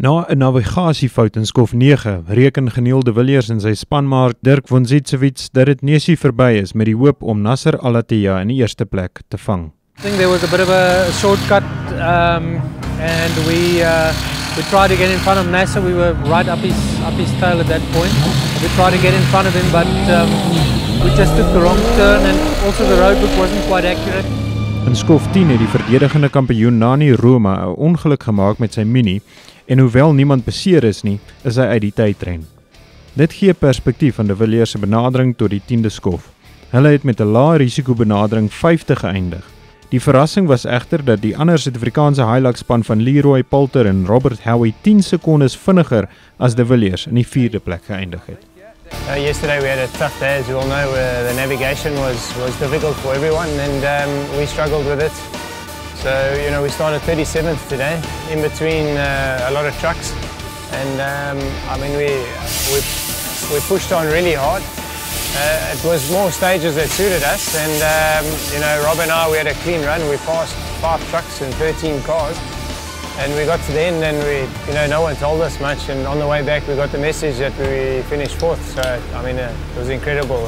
Na 'n navigasiefout in skof 9, reken Geniel de Villiers en sy spanmaat Dirk Vonzitsewits dat dit neusie verby is met die hoop om Nasser Al-Attiyah in die eerste plek te vang. I think there was a bit of a shortcut, and we tried to get in front of Nasser. We were right up his tail at that point. We tried to get in front of him, but we just took the wrong turn, and also the roadbook wasn't quite accurate. In skof 10 het die verdedigende kampioen Nani Roma 'n ongeluk gemaak met sy Mini en hoewel niemand beseer is nie, is hy uit die tydren. Dit gee perspektief aan de Villiers se benadering tot die 10de skof. Hulle het met 'n lae risiko benadering 5de geëindig. Die verrassing was egter dat die ander Suid-Afrikaanse Hilux span van Leroy Poulter en Robert Howie 10 sekondes vinniger as de Villiers in die 4de plek geëindig het. Yesterday we had a tough day, as you all know. The navigation was difficult for everyone, and we struggled with it. So, you know, we started 37th today, in between a lot of trucks, and I mean we pushed on really hard. It was more stages that suited us, and you know, Rob and I, we had a clean run. We passed 5 trucks and 13 cars. And we got to the end and no one told us much, and on the way back we got the message that we finished 4th, so I mean it was incredible.